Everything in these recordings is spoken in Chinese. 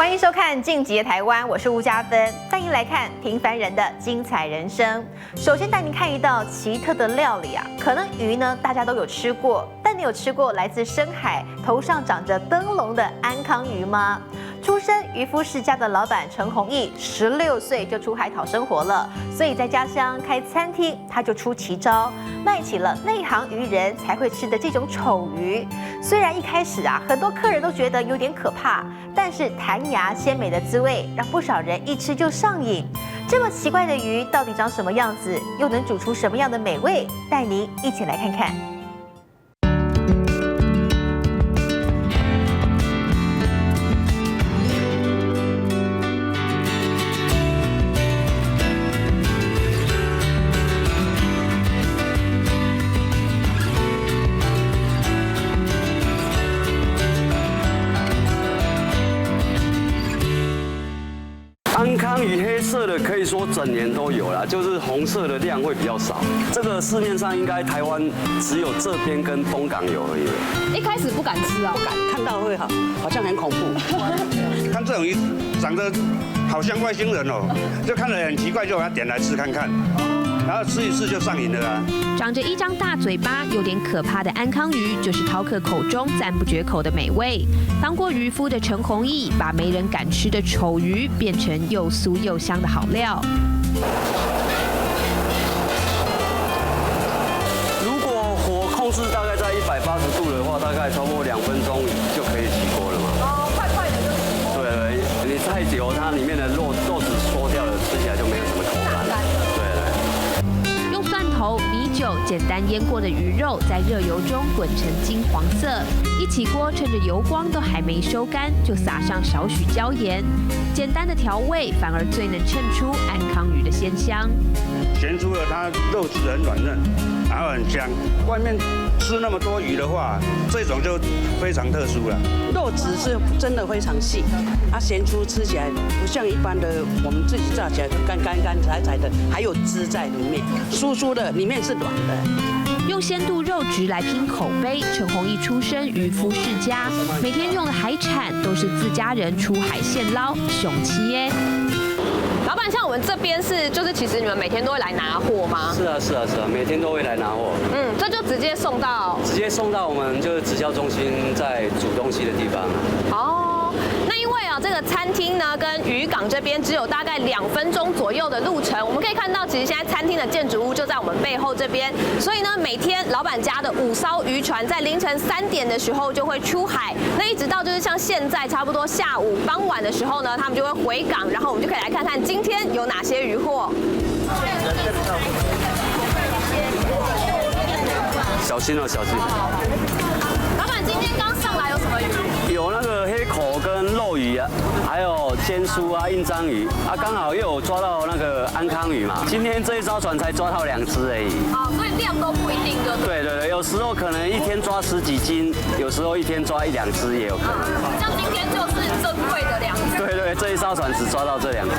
欢迎收看《晋级的台湾》，我是吴嘉芬，带您来看平凡人的精彩人生。首先带您看一道奇特的料理啊，可能鱼呢大家都有吃过，但你有吃过来自深海、头上长着灯笼的安康鱼吗？出身渔夫世家的老板陈弘毅，16岁就出海讨生活了，所以在家乡开餐厅，他就出奇招，卖起了内行渔人才会吃的这种丑鱼。虽然一开始啊，很多客人都觉得有点可怕，但是弹牙鲜美的滋味让不少人一吃就上瘾。这么奇怪的鱼到底长什么样子，又能煮出什么样的美味？带您一起来看看。安康鱼黑色的可以说整年都有啦，就是红色的量会比较少。这个市面上应该台湾只有这边跟东港有而已。一开始不敢吃啊，不敢看到会好像很恐怖。看这种鱼长得好像外星人哦，就看着很奇怪，就把它点来吃看看，然后吃一次就上瘾了啊。长着一张大嘴巴、有点可怕的安康鱼，就是饕客口中赞不绝口的美味。当过渔夫的陈弘毅，把没人敢吃的丑鱼变成又酥又香的好料。如果火控制大概在180度的话，大概超过2分钟就可以起锅了嘛。哦，快快的就起锅。对，你太久，它里面的肉质缩掉了，吃起来就没有什么口感。对。用蒜头、米酒简单腌过的鱼肉，在热油中滚成金黄色。一起锅，趁着油光都还没收干，就撒上少许椒盐。简单的调味，反而最能衬出安康鱼的鲜香。咸出了它肉质很软嫩，然后很香。外面吃那么多鱼的话，这种就非常特殊了。肉质是真的非常细，它咸出吃起来不像一般的我们自己炸起来干柴柴的，还有汁在里面，酥酥的，里面是软的。用鲜度肉质来拼口碑，陈弘毅出身渔夫世家，每天用的海产都是自家人出海现捞，雄气耶。老板，像我们这边就是其实你们每天都会来拿货吗？是啊，每天都会来拿货。这就直接送到我们就是直销中心在煮东西的地方。哦，那因为啊，这个餐厅呢跟渔港这边只有大概2分钟左右的路程，我们可以看到，其实现在餐厅的建筑物就在我们背后这边，所以呢，每天老板家的5艘渔船在凌晨3点的时候就会出海，那一直到就是像现在差不多下午傍晚的时候呢，他们就会回港，然后我们就可以来看看今天有哪些渔获。小心哦，小心。老板，今天刚上来有什么鱼？有那个黑口跟肉鱼啊，还有鲜酥啊、印章鱼啊，刚好又有抓到那个安康鱼嘛。今天这一艘船才抓到2只而已。哦，所以量都不一定的。对，有时候可能一天抓10几斤，有时候一天抓1、2只也有可能。像今天就是珍贵的2只。对，这一艘船只抓到这2只。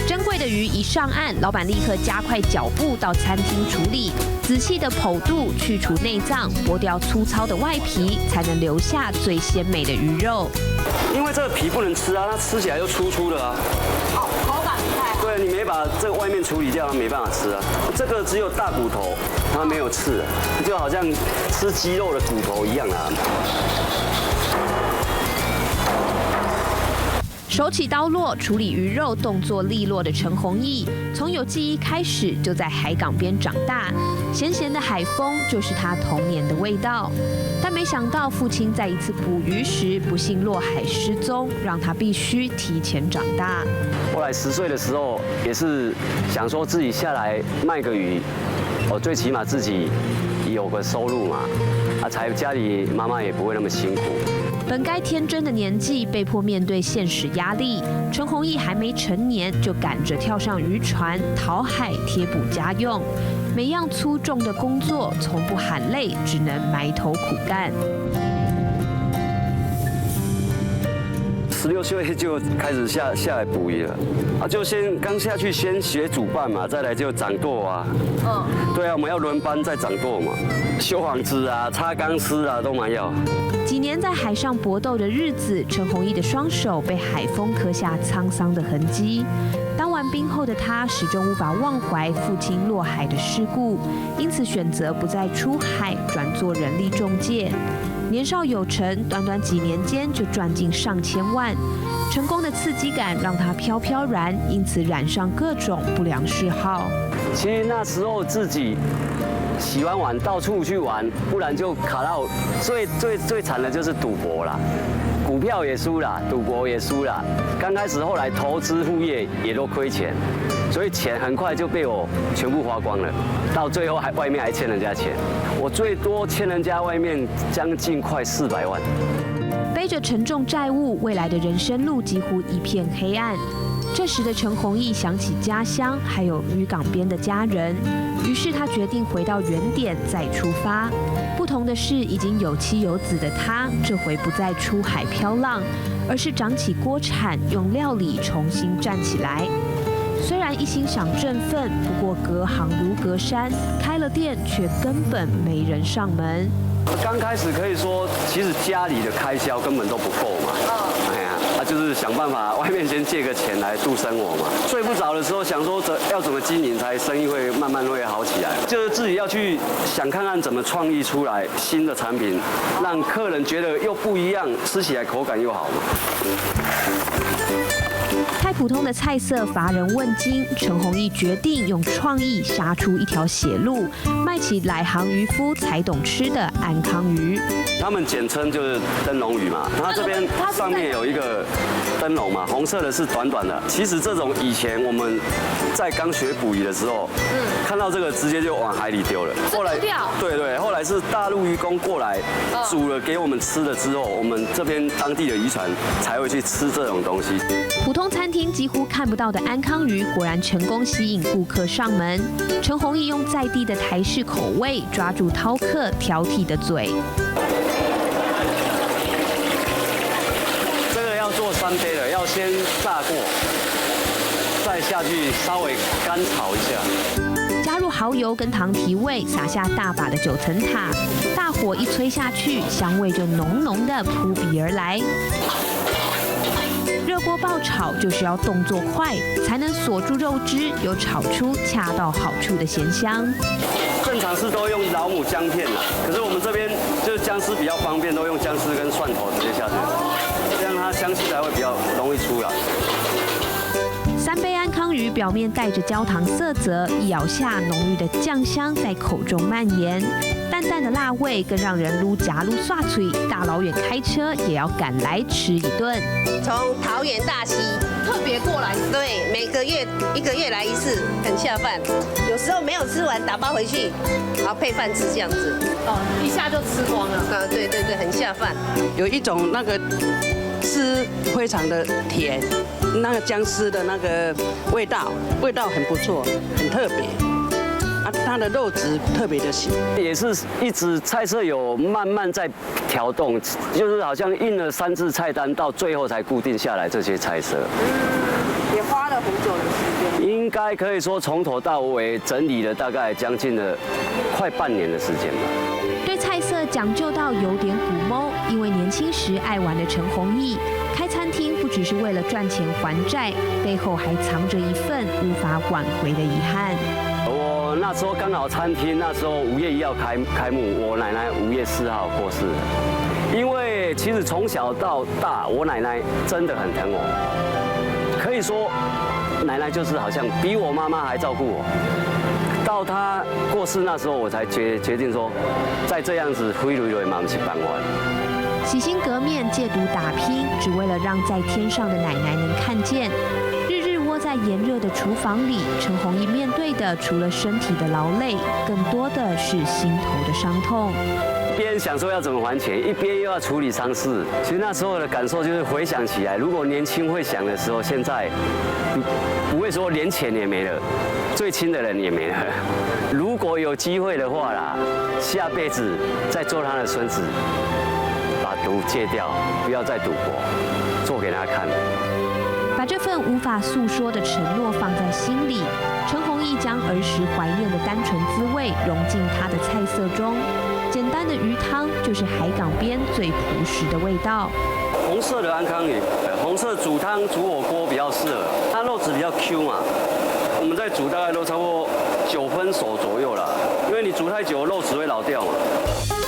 珍贵的鱼一上岸，老板立刻加快脚步到餐厅处理，仔细的剖肚，去除内脏，剥掉粗糙的外皮，才能留下最鲜美的鱼肉。因为这个皮不能吃啊，它吃起来就粗粗的啊。口感不太好。对，你没把这个外面处理掉，它没办法吃啊。这个只有大骨头，它没有刺，就好像吃鸡肉的骨头一样啊。手起刀落处理鱼肉，动作利落的陈弘毅，从有记忆开始就在海港边长大，咸咸的海风就是他童年的味道。但没想到父亲在一次捕鱼时不幸落海失踪，让他必须提前长大。后来10岁的时候，也是想说自己下来卖个鱼，最起码自己有个收入嘛，才家里妈妈也不会那么辛苦。本该天真的年纪，被迫面对现实压力。陈弘毅还没成年，就赶着跳上渔船讨海贴补家用。每样粗重的工作，从不喊累，只能埋头苦干。 16岁就开始下来捕鱼了，就先刚下去先学煮饭嘛，再来就掌舵啊。对啊，我们要轮班再掌舵嘛，修纺织啊、擦钢丝啊都蛮要。几年在海上搏斗的日子，陈弘毅的双手被海风刻下沧桑的痕迹。当完兵后的他始终无法忘怀父亲落海的事故，因此选择不再出海，转做人力仲介。年少有成，短短几年间就赚进上千万。成功的刺激感让他飘飘然，因此染上各种不良嗜好。其实那时候自己喜欢玩，到处去玩，不然就卡到最惨的就是赌博啦，股票也输啦，赌博也输啦。刚开始后来投资副业也都亏钱，所以钱很快就被我全部花光了，到最后外面还欠人家钱，我最多欠人家外面将近快400万。背着沉重债务，未来的人生路几乎一片黑暗。这时的陈弘毅想起家乡，还有渔港边的家人，于是他决定回到原点再出发。不同的是，已经有妻有子的他，这回不再出海飘浪，而是长起锅铲，用料理重新站起来。虽然一心想振奋，不过隔行如隔山，开了店却根本没人上门。刚开始可以说，其实家里的开销根本都不够嘛。哎呀，就是想办法外面先借个钱来度生活嘛。睡不着的时候，想说要怎么经营才生意会慢慢会好起来，就是自己要去想看看怎么创意出来新的产品，让客人觉得又不一样，吃起来口感又好嘛。太普通的菜色乏人问津，陈弘毅决定用创意杀出一条血路，卖起来行渔夫才懂吃的安康鱼。他们简称就是灯笼鱼嘛，它这边上面有一个灯笼嘛，红色的是短短的。其实这种以前我们在刚学捕鱼的时候，看到这个直接就往海里丢了。后来对，后来是大陆渔工过来煮了给我们吃了之后，我们这边当地的渔船才会去吃这种东西。普通餐厅几乎看不到的安康鱼，果然成功吸引顾客上门。陈弘毅用在地的台式口味，抓住饕客挑剔的嘴。这个要做3杯的，要先炸过，再下去稍微干炒一下。加入蚝油跟糖提味，撒下大把的9层塔，大火一吹下去，香味就浓浓的扑鼻而来。热锅爆炒就需要动作快，才能锁住肉汁，又炒出恰到好处的咸香。正常是都用老母姜片啦，可是我们这边就是姜丝比较方便，都用姜丝跟蒜头直接下去，这样它香气才会比较容易出来。3杯安康鱼表面带着焦糖色泽，一咬下，浓郁的酱香在口中蔓延，淡淡的辣味更让人撸夹撸刷嘴，大老远开车也要赶来吃一顿。从桃园大溪特别过来，对，每个月1个月来一次，很下饭。有时候没有吃完，打包回去，然后配饭吃这样子。一下就吃光了。对，很下饭。有一种那个吃非常的甜，那个姜丝的那个味道很不错，很特别。它的肉质特别的细，也是一直菜色有慢慢在调动，就是好像印了3次菜单，到最后才固定下来这些菜色。也花了很久的时间。应该可以说从头到尾整理了大概将近了快半年的时间吧。对菜色讲究到有点古摸，因为年轻时爱玩的陈弘毅，开餐厅不只是为了赚钱还债，背后还藏着一份无法挽回的遗憾。我那时候刚好餐厅那时候5月1号开幕，我奶奶5月4号过世了。因为其实从小到大，我奶奶真的很疼我，可以说奶奶就是好像比我妈妈还照顾我。到她过世那时候，我才决定说，再这样子挥泪嘛不是办法。洗心革面，戒毒打拼，只为了让在天上的奶奶能看见。窝在炎热的厨房里，陈弘毅面对的除了身体的劳累，更多的是心头的伤痛。一边想说要怎么还钱，一边又要处理丧事。其实那时候的感受就是回想起来，如果年轻会想的时候，现在不会说连钱也没了，最亲的人也没了。如果有机会的话啦，下辈子再做他的孙子，把毒戒掉，不要再赌博，做给他看。把这份无法诉说的承诺放在心里，陈弘毅将儿时怀念的单纯滋味融进他的菜色中。简单的鱼汤就是海港边最朴实的味道。红色的安康鱼，红色煮汤煮火锅比较适合，它肉质比较 Q 嘛。我们在煮大概都差不多9分熟左右了，因为你煮太久肉质会老掉嘛。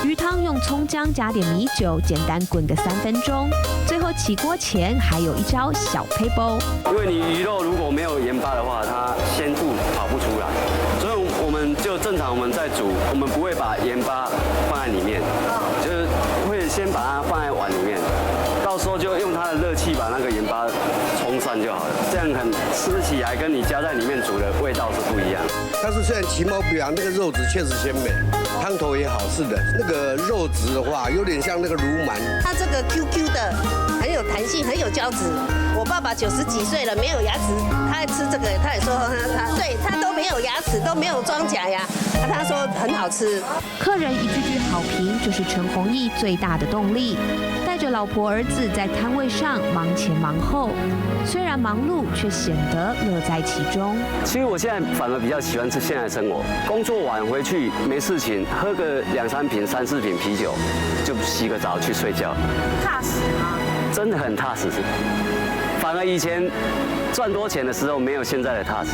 鱼汤用葱姜加点米酒，简单滚个3分钟。最后起锅前还有一招小撇步，因为你鱼肉如果没有盐巴的话，它鲜度跑不出来，所以我们就正常我们在煮，我们不会把盐巴放在里面，就是会先把它放在碗里面，到时候就用它的热气把那个盐巴冲散就好了，这样吃起来跟你加在里面煮的味道是不一样。但是虽然其貌不扬，那个肉质确实鲜美，汤头也好吃的。那个肉质的话，有点像那个鲈鳗。它这个 QQ 的，很有弹性，很有胶质。我爸爸90几岁了，没有牙齿，他爱吃这个，他也说他都没有牙齿，都没有装假牙，他说很好吃。客人一句句好评，就是陈弘毅最大的动力。带着老婆儿子在摊位上忙前忙后，虽然忙碌，却显得乐在其中。其实我现在反而比较喜欢吃现在的生活，工作完回去没事情，喝个2、3瓶、3、4瓶啤酒，就洗个澡去睡觉。踏实吗？真的很踏实，反而以前赚多钱的时候没有现在的踏实。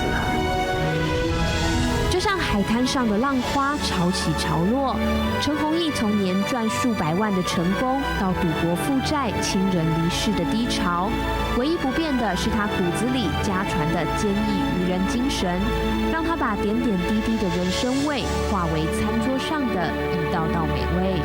就像海滩上的浪花潮起潮落，陈弘毅从年赚数百万的成功，到赌博负债、亲人离世的低潮，唯一不变的是他骨子里家传的坚毅渔人精神，让他把点点滴滴的人生味化为餐桌上的一道道美味。